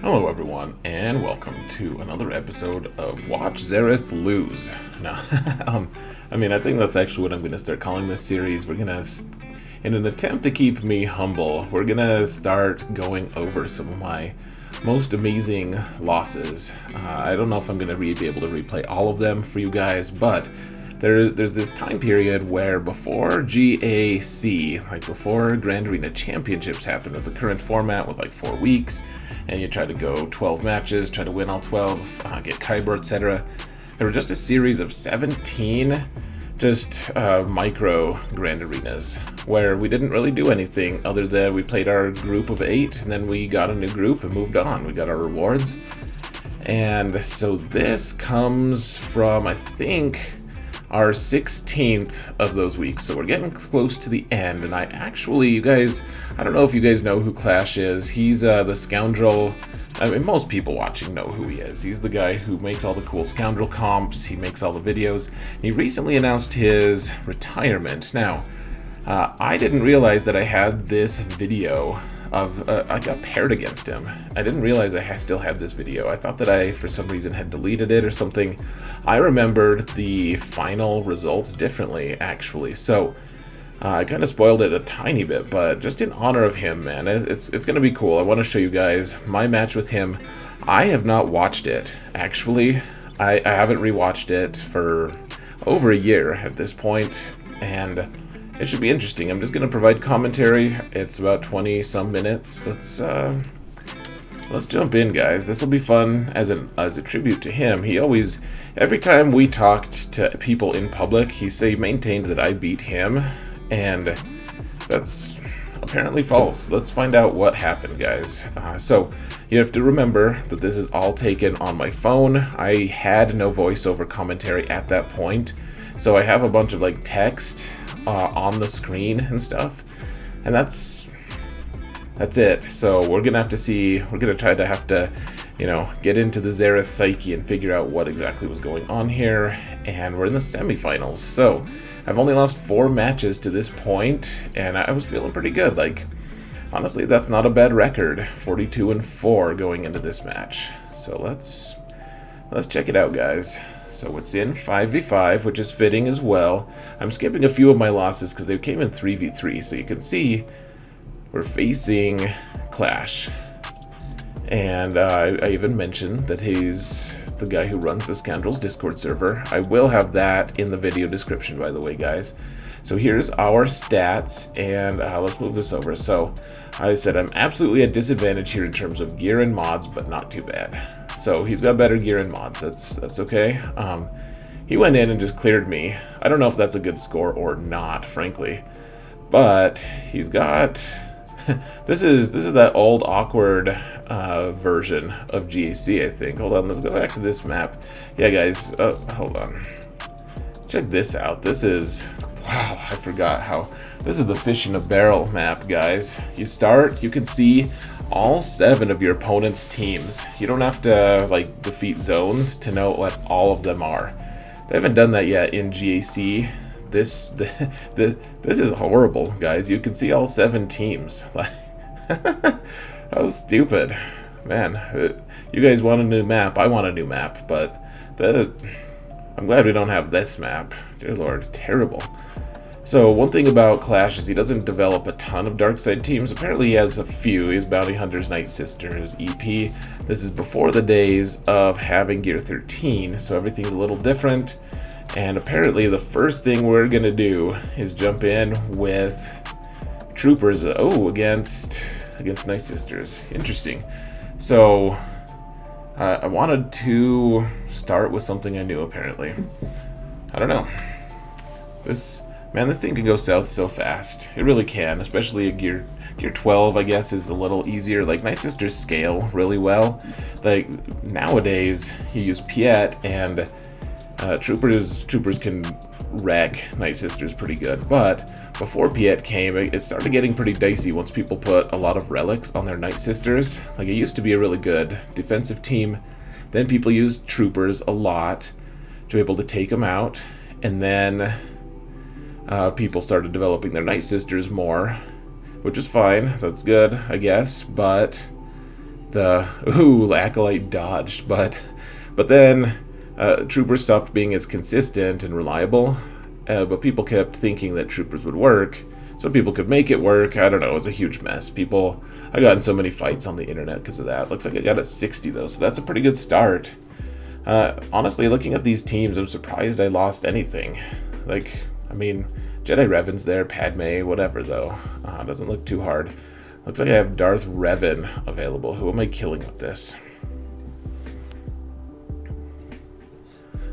Hello, everyone, and welcome to another episode of Watch Xaereth Lose. Now, I think that's actually what I'm going to start calling this series. In an attempt to keep me humble, we're going to start going over some of my most amazing losses. I don't know if I'm going to be able to replay all of them for you guys, but there's this time period where before GAC, like before Grand Arena Championships happened with the current format with like 4 weeks, and you try to go 12 matches, try to win all 12, get Kyber, etc. There were just a series of 17 micro Grand Arenas where we didn't really do anything other than we played our group of 8, and then we got a new group and moved on. We got our rewards. And so this comes from, I think, our 16th of those weeks, so we're getting close to the end. And I don't know if you guys know who Clash is. He's the scoundrel. I mean, most people watching know who he is. He's the guy who makes all the cool scoundrel comps. He makes all the videos. He recently announced his retirement. Now, I didn't realize that I had this video of I got paired against him. I didn't realize I still had this video. I thought that I, for some reason, had deleted it or something. I remembered the final results differently, actually. So I kind of spoiled it a tiny bit, but just in honor of him, man, it's going to be cool. I want to show you guys my match with him. I have not watched it, actually. I haven't rewatched it for over a year at this point, and it should be interesting. I'm just going to provide commentary. It's about 20 some minutes. Let's jump in, guys. This will be fun as a tribute to him. He always, every time we talked to people in public, he maintained that I beat him, and that's apparently false. Let's find out what happened, guys. So you have to remember that this is all taken on my phone. I had no voiceover commentary at that point, so I have a bunch of text on the screen and stuff, and that's it. So we're gonna have to get into the Xaereth psyche and figure out what exactly was going on here. And we're in the semifinals, so I've only lost 4 matches to this point, and I was feeling pretty good. Honestly, that's not a bad record. 42-4 going into this match. So let's check it out, guys. So it's in 5v5, which is fitting as well. I'm skipping a few of my losses because they came in 3v3, so you can see we're facing Clash. And I even mentioned that he's the guy who runs the Scoundrels Discord server. I will have that in the video description, by the way, guys. So here's our stats, and let's move this over. So I said I'm absolutely at disadvantage here in terms of gear and mods, but not too bad. So he's got better gear and mods. That's okay. He went in and just cleared me. I don't know if that's a good score or not, frankly, but he's got this is that old awkward version of GAC, I think. Hold on, let's go back to this map. Yeah, guys, hold on. Check this out. This is, wow, I forgot how. This is the fish in a barrel map, guys. You can see all 7 of your opponent's teams. You don't have to defeat zones to know what all of them are. They haven't done that yet in GAC. This is horrible, guys. You can see all 7 teams. That was stupid, man. You guys want a new map. I want a new map, but I'm glad we don't have this map. Dear Lord, terrible. So one thing about Clash is he doesn't develop a ton of dark side teams. Apparently he has a few. He has Bounty Hunters, Night Sisters, EP. This is before the days of having Gear 13, so everything's a little different. And apparently the first thing we're gonna do is jump in with Troopers. Against Night Sisters. Interesting. So I wanted to start with something I knew, apparently. I don't know. This thing can go south so fast. It really can, especially at Gear 12, I guess, is a little easier. Night Sisters scale really well. Nowadays, you use Piet, and Troopers can wreck Night Sisters pretty good. But before Piet came, it started getting pretty dicey once people put a lot of relics on their Night Sisters. It used to be a really good defensive team. Then people used Troopers a lot to be able to take them out. And then people started developing their Night Sisters more, which is fine. That's good, I guess. But Acolyte dodged, but then Troopers stopped being as consistent and reliable, but people kept thinking that Troopers would work. Some people could make it work. I don't know. It was a huge mess. I got in so many fights on the internet because of that. Looks like I got a 60 though, so that's a pretty good start. Honestly, looking at these teams, I'm surprised I lost anything. Like, I mean, Jedi Revan's there, Padme, whatever though. Doesn't look too hard. Looks like I have Darth Revan available. Who am I killing with this?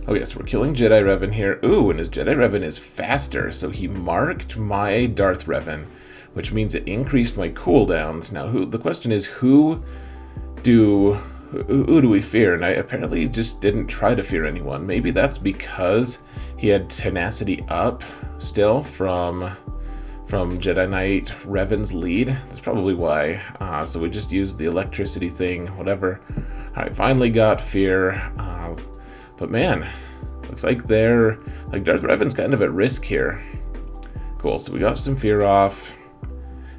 Oh yes, we're killing Jedi Revan here. Ooh, and his Jedi Revan is faster, so he marked my Darth Revan, which means it increased my cooldowns. Now, the question is, who do we fear? And I apparently just didn't try to fear anyone. Maybe that's because he had tenacity up still from Jedi Knight Revan's lead. That's probably why. So we just used the electricity thing, whatever. All right, finally got fear. But man, looks like Darth Revan's kind of at risk here. Cool, so we got some fear off.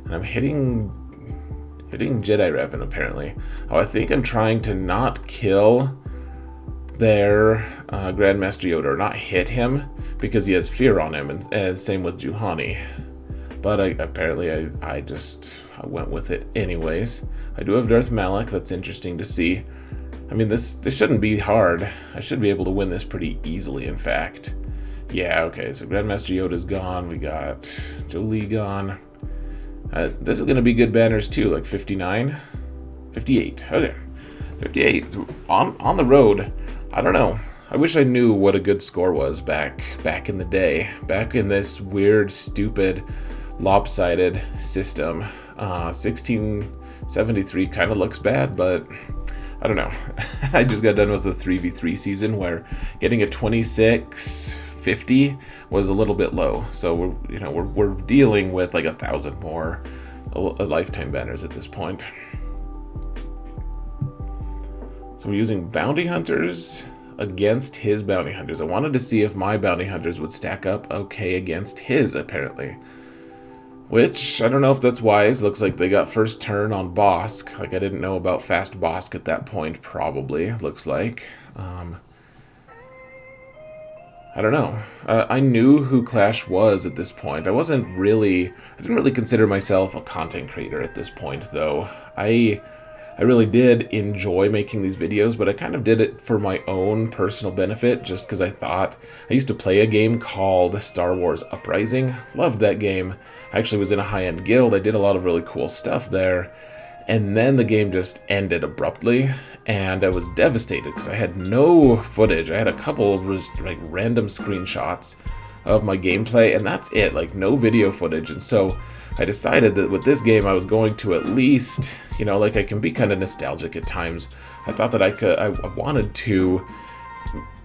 And I'm hitting Jedi Revan, apparently. Oh, I think I'm trying to not kill their Grand Master Yoda, or not hit him, because he has fear on him, and same with Juhani. But apparently I went with it anyways. I do have Darth Malak, that's interesting to see. I mean, this shouldn't be hard. I should be able to win this pretty easily, in fact. Yeah, okay, so Grandmaster Yoda's gone. We got Jolie gone. This is going to be good banners, too, like 59? 58, okay. 58, on the road. I don't know. I wish I knew what a good score was back in the day. Back in this weird, stupid, lopsided system. 1673 kind of looks bad, but I don't know. I just got done with the 3v3 season where getting a 2650 was a little bit low. So we're dealing with like 1,000 more lifetime banners at this point. So we're using bounty hunters against his bounty hunters. I wanted to see if my bounty hunters would stack up okay against his, apparently. Which, I don't know if that's wise. Looks like they got first turn on Bosk. Like, I didn't know about fast Bosk at that point, probably, looks like. I don't know. I knew who Clash was at this point. I didn't really consider myself a content creator at this point, though. I really did enjoy making these videos, but I kind of did it for my own personal benefit, just because I used to play a game called Star Wars Uprising. Loved that game. I actually was in a high-end guild. I did a lot of really cool stuff there. And then the game just ended abruptly, and I was devastated because I had no footage. I had a couple of like random screenshots of my gameplay, and that's it, like no video footage. And so I decided that with this game I was going to at least, like I can be kind of nostalgic at times. I thought that I wanted to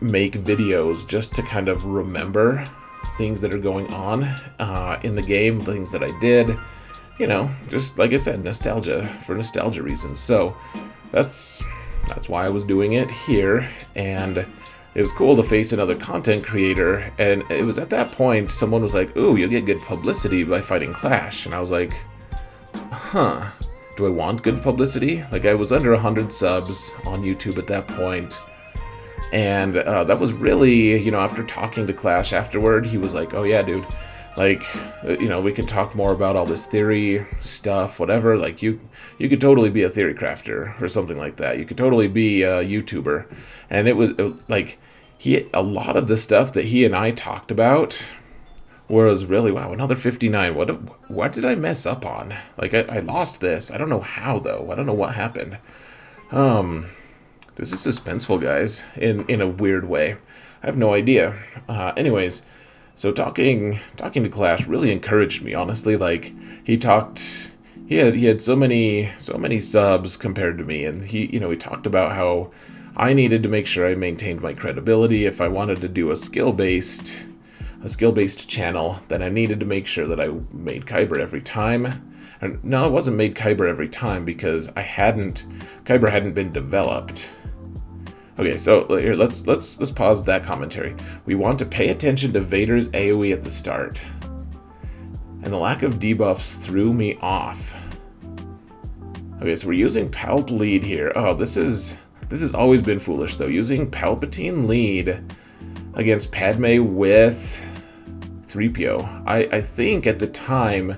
make videos just to kind of remember things that are going on in the game, things that I did, just like I said, nostalgia, for nostalgia reasons. So that's why I was doing it here, and it was cool to face another content creator. And it was at that point someone was like, ooh, you'll get good publicity by fighting Clash. And I was like, huh, do I want good publicity? Like, I was under 100 subs on YouTube at that point. And that was really, after talking to Clash afterward, he was like, oh yeah, dude, like, we can talk more about all this theory stuff, whatever. Like, you could totally be a theory crafter or something like that. You could totally be a YouTuber. And it was like, a lot of the stuff that he and I talked about was really, wow, another 59. What did I mess up on? Like, I lost this. I don't know how, though. I don't know what happened. This is suspenseful, guys, in a weird way. I have no idea. Anyways, so talking to Clash really encouraged me, honestly. Like, he had so many subs compared to me, and he talked about how I needed to make sure I maintained my credibility. If I wanted to do a skill-based channel, then I needed to make sure that I made Kyber every time. And no, it wasn't made Kyber every time because Kyber hadn't been developed. Okay, so here, let's pause that commentary. We want to pay attention to Vader's AoE at the start. And the lack of debuffs threw me off. Okay, so we're using Palp lead here. Oh, this has always been foolish though. Using Palpatine lead against Padme with 3PO. I think at the time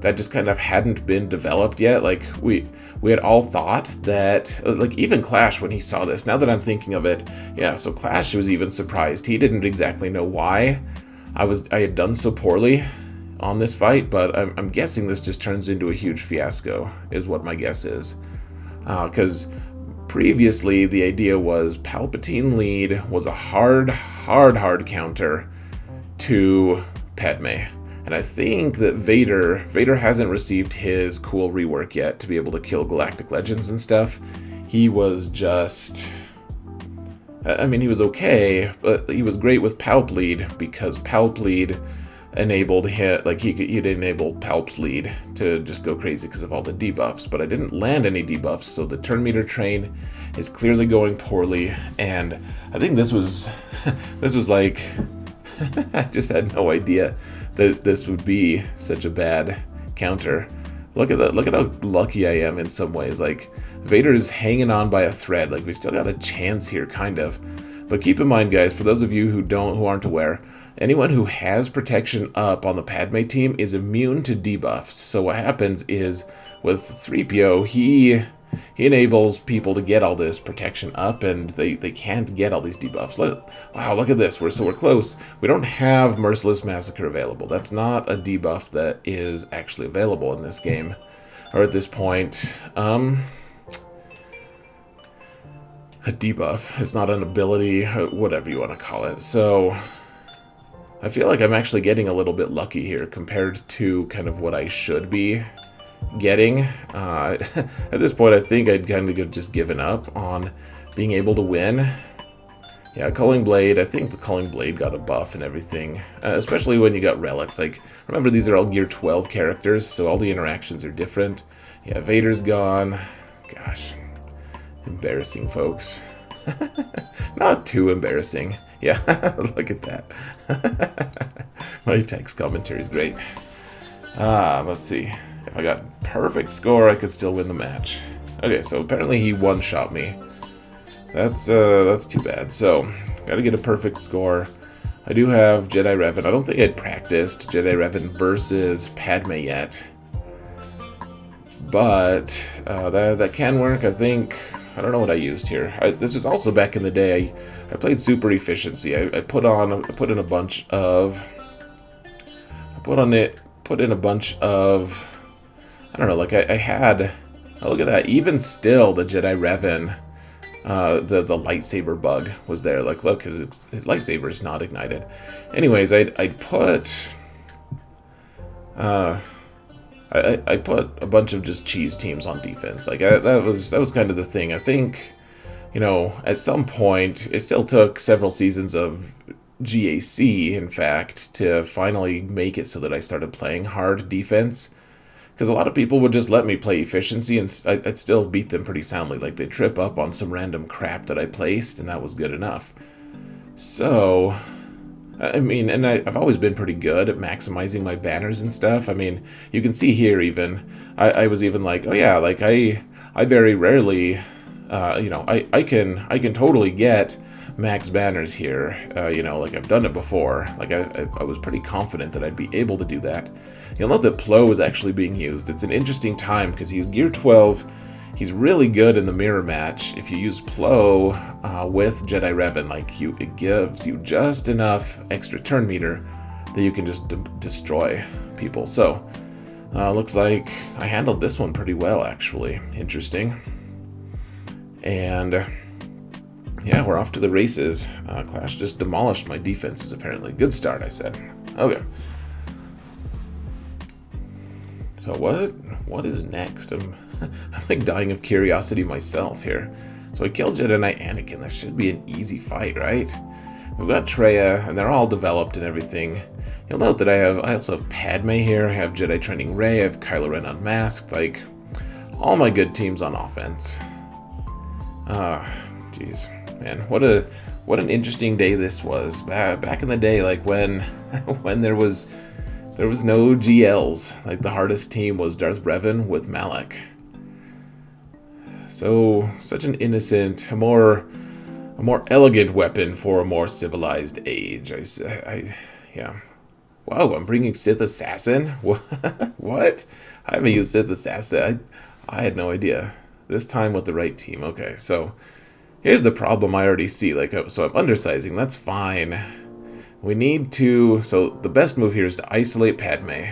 that just kind of hadn't been developed yet. Like we had all thought that, like even Clash when he saw this. Now that I'm thinking of it, yeah. So Clash was even surprised. He didn't exactly know why I had done so poorly on this fight, but I'm guessing this just turns into a huge fiasco, is what my guess is. Because previously the idea was Palpatine lead was a hard counter to Padme. And I think that Vader hasn't received his cool rework yet to be able to kill Galactic Legends and stuff. He was just... I mean, he was okay, but he was great with Palp lead because Palp lead enabled him, like he'd enable Palp's lead to just go crazy because of all the debuffs, but I didn't land any debuffs, so the turn meter train is clearly going poorly, and I think this was like I just had no idea that this would be such a bad counter. Look at that, look at how lucky I am in some ways. Like Vader's hanging on by a thread, like we still got a chance here kind of. But keep in mind, guys, for those of you who aren't aware, anyone who has protection up on the Padme team is immune to debuffs. So what happens is with 3PO, he enables people to get all this protection up, and they can't get all these debuffs. Wow, look at this. We're close. We don't have Merciless Massacre available. That's not a debuff that is actually available in this game, or at this point. A debuff. It's not an ability, whatever you want to call it. So I feel like I'm actually getting a little bit lucky here compared to kind of what I should be getting. At this point, I think I'd kind of just given up on being able to win. Yeah, Culling Blade. I think the Culling Blade got a buff and everything, especially when you got relics. Like, remember, these are all Gear 12 characters, so all the interactions are different. Yeah, Vader's gone. Gosh. Embarrassing, folks. Not too embarrassing. Yeah, look at that. My text commentary is great. Let's see. If I got perfect score, I could still win the match. Okay, so apparently he one-shot me. That's too bad. So, gotta get a perfect score. I do have Jedi Revan. I don't think I'd practiced Jedi Revan versus Padme yet. But that can work, I think. I don't know what I used here. This was also back in the day. I played super efficiency. I put in a bunch of. I put in a bunch of. I don't know. Like I had. Oh, look at that. Even still, the Jedi Revan, the lightsaber bug was there. Like, look, his lightsaber is not ignited. Anyways, I put. I put a bunch of just cheese teams on defense. Like that was kind of the thing. I think, you know, at some point it still took several seasons of GAC, in fact, to finally make it so that I started playing hard defense. Because a lot of people would just let me play efficiency, and I'd still beat them pretty soundly. Like they'd trip up on some random crap that I placed, and that was good enough. So, I mean, and I've always been pretty good at maximizing my banners and stuff. I mean, you can see here even, I was even like, oh yeah, like I very rarely, you know, I can totally get max banners here. You know, like I've done it before. Like I was pretty confident that I'd be able to do that. You'll note that Plo is actually being used. It's an interesting time because he's Gear 12. He's really good in the mirror match. If you use Plo with Jedi Revan, like it gives you just enough extra turn meter that you can just destroy people. So, looks like I handled this one pretty well, actually. Interesting. And, yeah, we're off to the races. Clash just demolished my defenses, apparently. Good start, I said. Okay. So what is next? I'm like dying of curiosity myself here. So I killed Jedi Knight Anakin. That should be an easy fight, right? We've got Traya, and they're all developed and everything. You'll note that I also have Padme here. I have Jedi Training Rey. I have Kylo Ren Unmasked. Like, all my good teams on offense. Jeez, man, what an interesting day this was. Back in the day, like when there was no GLs. Like the hardest team was Darth Revan with Malak. So, such an innocent, a more elegant weapon for a more civilized age. Yeah. Wow, I'm bringing Sith Assassin? What? I haven't used Sith Assassin. I had no idea. This time with the right team. Okay, so here's the problem I already see. Like, so I'm undersizing. That's fine. We need to... So the best move here is to isolate Padme.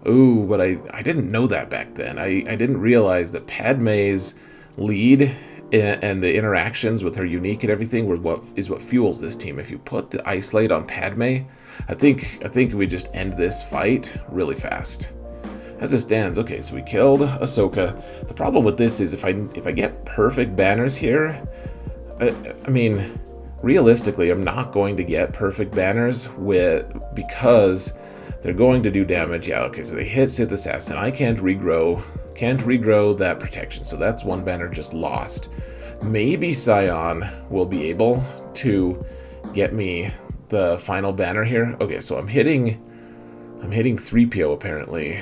Ooh, but I didn't know that back then. I didn't realize that Padme's lead and the interactions with her unique and everything were what fuels this team. If you put the isolate on Padme, I think we just end this fight really fast. As it stands, okay, so we killed Ahsoka. The problem with this is if I get perfect banners here, I mean, realistically, I'm not going to get perfect banners because they're going to do damage. Yeah, okay, so they hit Sith Assassin. I can't regrow that protection, so that's one banner just lost. Maybe Scion will be able to get me the final banner here. Okay, so I'm hitting 3PO apparently.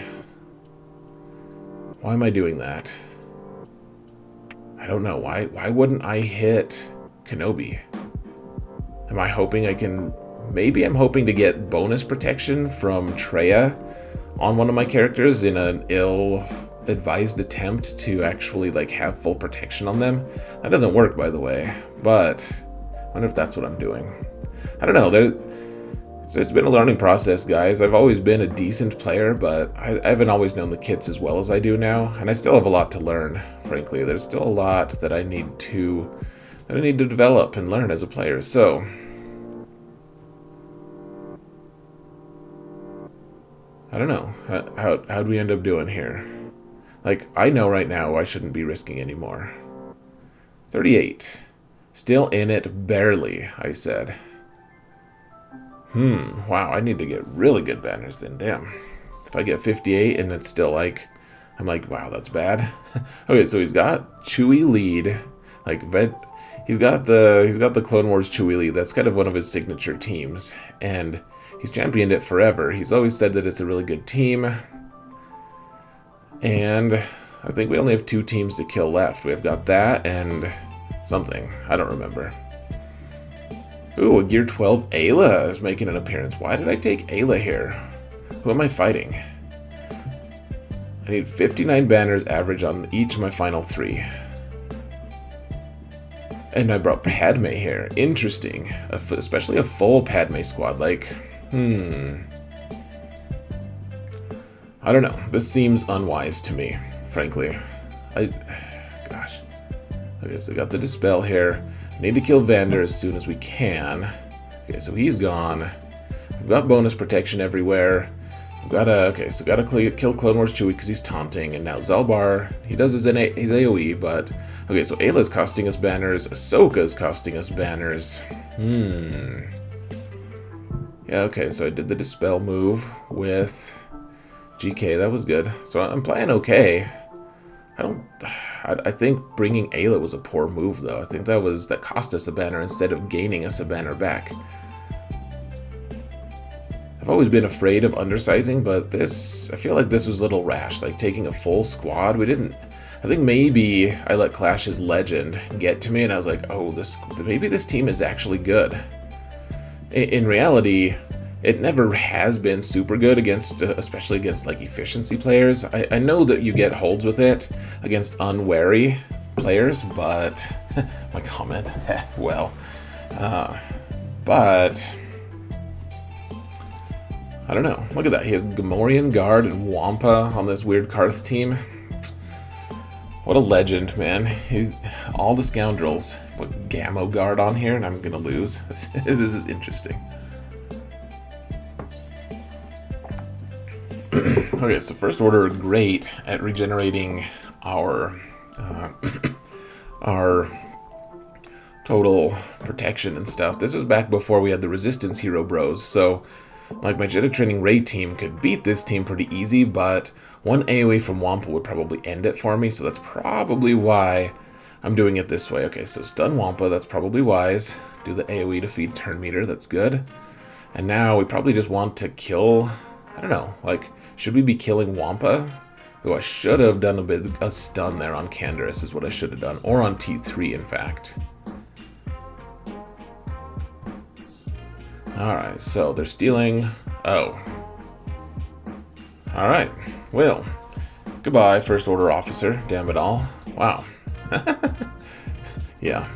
Why am I doing that? I don't know. Why wouldn't I hit Kenobi? Am I hoping I can... Maybe I'm hoping to get bonus protection from Traya on one of my characters in an ill-advised attempt to actually like have full protection on them. That doesn't work, by the way, but I wonder if that's what I'm doing. I don't know. It's been a learning process, guys. I've always been a decent player, but I haven't always known the kits as well as I do now, and I still have a lot to learn, frankly. There's still a lot that I need to develop and learn as a player, so... I don't know. How'd we end up doing here? Like, I know right now I shouldn't be risking anymore. 38. Still in it, barely, I said. Wow, I need to get really good banners then, damn. If I get 58 and it's still like... I'm like, wow, that's bad. Okay, so he's got Chewie lead. Like, he's got the Clone Wars Chewie lead. That's kind of one of his signature teams. And... he's championed it forever. He's always said that it's a really good team. And I think we only have 2 teams to kill left. We've got that and something. I don't remember. Ooh, a Gear 12 Ayla is making an appearance. Why did I take Ayla here? Who am I fighting? I need 59 banners average on each of my final 3. And I brought Padme here. Interesting. Especially a full Padme squad. Like... I don't know. This seems unwise to me, frankly. Gosh. Okay, so I got the Dispel here. Need to kill Vander as soon as we can. Okay, so he's gone. We've got bonus protection everywhere. We've got to kill Clone Wars Chewie because he's taunting. And now Zalbar, he does his AoE, but... Okay, so Ayla's costing us banners. Ahsoka's costing us banners. Yeah, okay, so I did the Dispel move with GK. That was good. So I'm playing okay. I think bringing Ayla was a poor move, though. I think that cost us a banner instead of gaining us a banner back. I've always been afraid of undersizing, but I feel like this was a little rash. Like, taking a full squad, I think maybe I let Clash's Legend get to me, and I was like, oh, maybe this team is actually good. In reality, it never has been super good especially against like efficiency players. I know that you get holds with it against unwary players, but my comment, well, but I don't know. Look at that. He has Gamorrean Guard and Wampa on this weird Karth team. What a legend, man. He's all the scoundrels. Put Gammo Guard on here and I'm gonna lose. This is interesting. Okay, so First Order are great at regenerating our total protection and stuff. This was back before we had the Resistance Hero Bros, so like my Jedi Training Raid team could beat this team pretty easy, but one AoE from Wampa would probably end it for me, so that's probably why I'm doing it this way. Okay, so stun Wampa, that's probably wise. Do the AoE to feed turn meter, that's good. And now we probably just want to kill, I don't know, like, should we be killing Wampa? Oh, I should have done a stun there on Canderous is what I should have done. Or on T3, in fact. Alright, so they're stealing. Oh. Alright, well. Goodbye, First Order Officer. Damn it all. Wow. Yeah.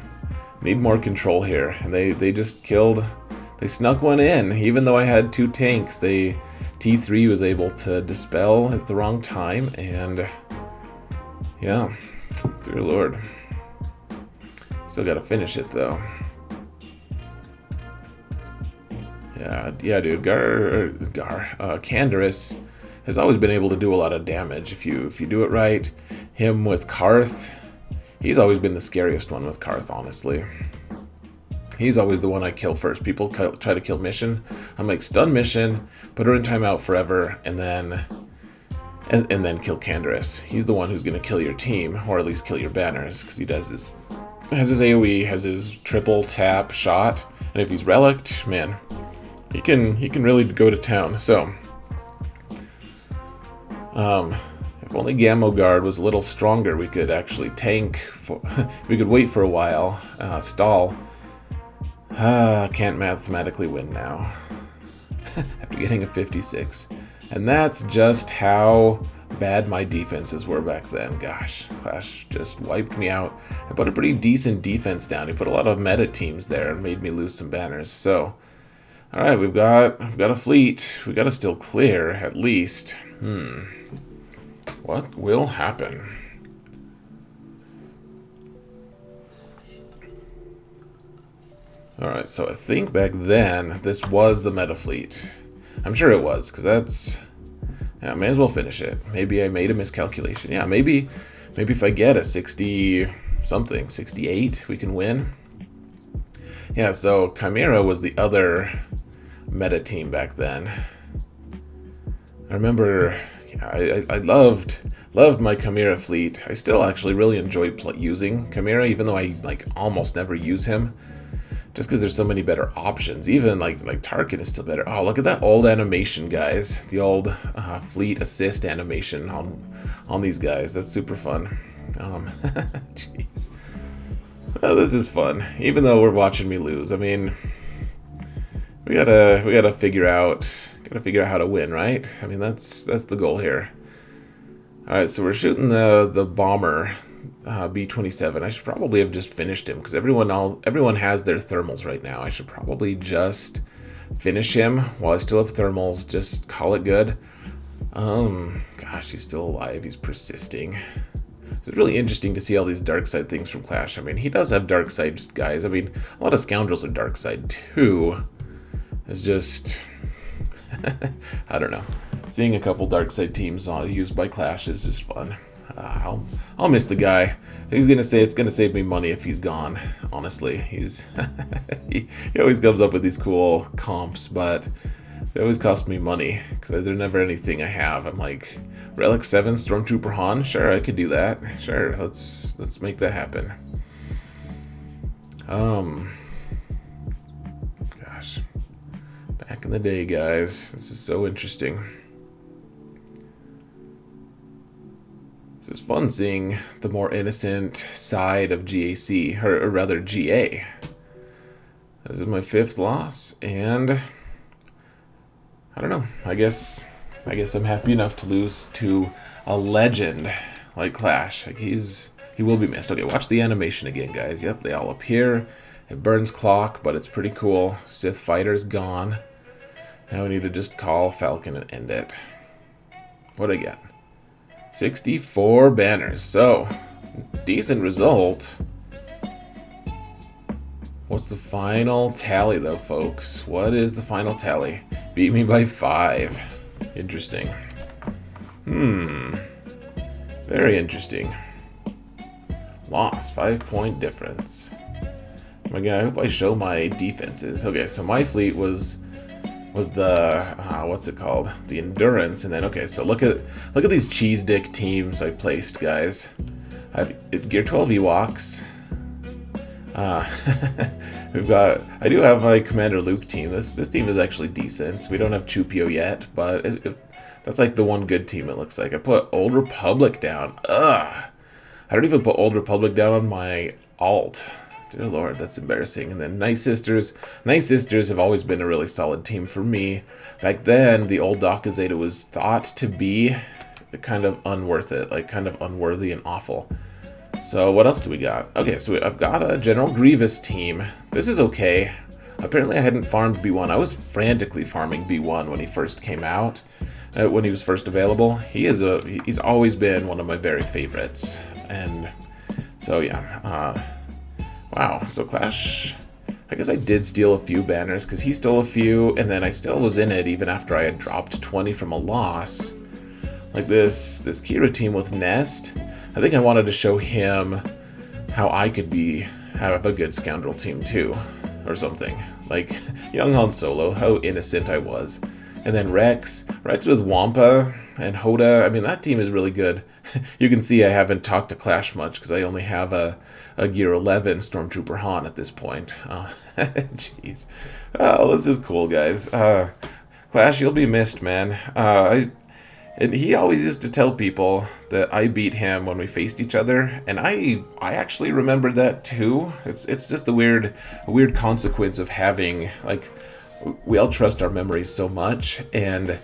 Need more control here. And they just killed... They snuck one in. Even though I had 2 tanks, T3 was able to dispel at the wrong time, and... Yeah. Dear Lord. Still gotta finish it, though. Yeah, dude. Canderous has always been able to do a lot of damage if you do it right. Him with Karth, he's always been the scariest one with Karth, honestly. He's always the one I kill first. People try to kill Mission. I'm like, stun Mission, put her in timeout forever, and then kill Canderous. He's the one who's gonna kill your team, or at least kill your banners, because he has his AoE, has his triple tap shot, and if he's relicked, man, he can really go to town. So, if only Gammo Guard was a little stronger, we could actually tank. We could wait for a while, stall. Can't mathematically win now. After getting a 56. And that's just how bad my defenses were back then. Gosh, Clash just wiped me out. I put a pretty decent defense down. He put a lot of meta teams there and made me lose some banners. So, alright, I've got a fleet. We gotta still clear, at least. What will happen? Alright, so I think back then, this was the meta fleet. I'm sure it was, because that's... Yeah, I may as well finish it. Maybe I made a miscalculation. Yeah, maybe if I get a 60-something, 68, we can win. Yeah, so Chimera was the other meta team back then. I remember... Yeah, I loved my Chimera fleet. I still actually really enjoy using Chimera, even though I almost never use him. Just because there's so many better options. Even like Tarkin is still better. Oh, look at that old animation, guys. The old fleet assist animation on these guys. That's super fun. Jeez. Well, this is fun. Even though we're watching me lose. I mean, we gotta figure out how to win, right? I mean, that's the goal here. All right, so we're shooting the bomber. B-27. I should probably have just finished him because everyone has their thermals right now. I should probably just finish him while I still have thermals. Just call it good. Gosh, he's still alive. He's persisting. So it's really interesting to see all these dark side things from Clash. I mean, he does have dark side guys. I mean, a lot of scoundrels are dark side too. It's just I don't know. Seeing a couple dark side teams used by Clash is just fun. I'll miss the guy. He's gonna say it's gonna save me money if he's gone. Honestly, he's he always comes up with these cool comps, but they always cost me money because they're never anything I have. I'm like, Relic 7 Stormtrooper Han. Sure, I could do that. Sure, let's make that happen. Gosh, back in the day, guys, this is so interesting. So it's fun seeing the more innocent side of GAC, or rather GA. This is my 5th loss, and I don't know. I guess I'm happy enough to lose to a legend like Clash. Like he will be missed. Okay, watch the animation again, guys. Yep, they all appear. It burns clock, but it's pretty cool. Sith Fighter's gone. Now we need to just call Falcon and end it. What'd I get? 64 banners, so decent result. What's the final tally though, folks? What is the final tally? Beat me by 5. Interesting. Very interesting. Loss, 5-point difference. Oh my god, I hope I show my defenses. Okay, so my fleet was the what's it called? The Endurance, and then okay, so look at these cheese dick teams I placed, guys. I have Gear 12 Ewoks. I do have my Commander Luke team. This team is actually decent. We don't have Chupio yet, but That's like the one good team it looks like. I put Old Republic down. Ugh. I don't even put Old Republic down on my alt. Dear Lord, that's embarrassing. And then Night Sisters. Night Sisters have always been a really solid team for me. Back then, the old Daka Zeta was thought to be kind of unworth it. Like, kind of unworthy and awful. So, what else do we got? Okay, so I've got a General Grievous team. This is okay. Apparently, I hadn't farmed B1. I was frantically farming B1 when he first came out. When he was first available. He's always been one of my very favorites. And so, yeah. Wow, so Clash, I guess I did steal a few banners, because he stole a few, and then I still was in it even after I had dropped 20 from a loss. Like this Kira team with Nest, I think I wanted to show him how I could have a good scoundrel team too, or something. Like, young Han Solo, how innocent I was. And then Rex with Wampa and Hoda, I mean, that team is really good. You can see I haven't talked to Clash much, because I only have a Gear 11 Stormtrooper Han at this point. Jeez. Oh, this is cool, guys. Clash, you'll be missed, man. And he always used to tell people that I beat him when we faced each other, and I actually remembered that too. It's just a weird consequence of having, like, we all trust our memories so much, and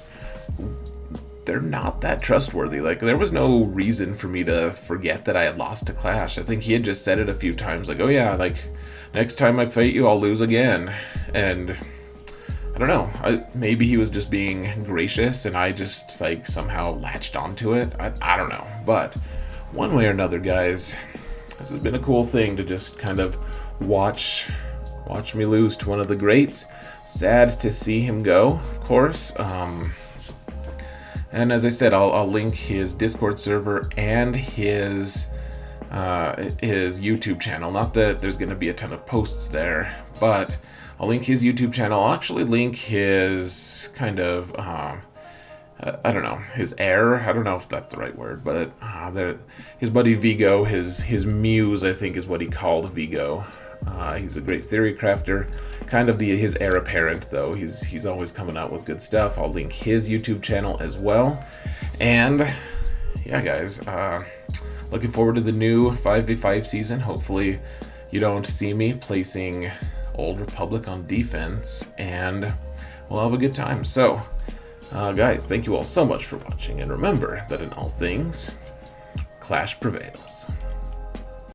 they're not that trustworthy. Like, there was no reason for me to forget that I had lost to Clash. I think he had just said it a few times, like, oh yeah, like, next time I fight you, I'll lose again. And I don't know, maybe he was just being gracious, and I just, like, somehow latched onto it. I don't know. But one way or another, guys, this has been a cool thing to just kind of watch me lose to one of the greats. Sad to see him go, of course. And as I said, I'll link his Discord server and his YouTube channel. Not that there's going to be a ton of posts there, but I'll link his YouTube channel. I'll actually link his kind of, I don't know, his heir. I don't know if that's the right word, but his buddy Vigo, his muse, I think is what he called Vigo. He's a great theory crafter, kind of his heir apparent, though. He's always coming out with good stuff. I'll link his YouTube channel as well. And yeah, guys, looking forward to the new 5v5 season. Hopefully you don't see me placing Old Republic on defense, and we'll have a good time. So, guys, thank you all so much for watching, and remember that in all things, Clash prevails.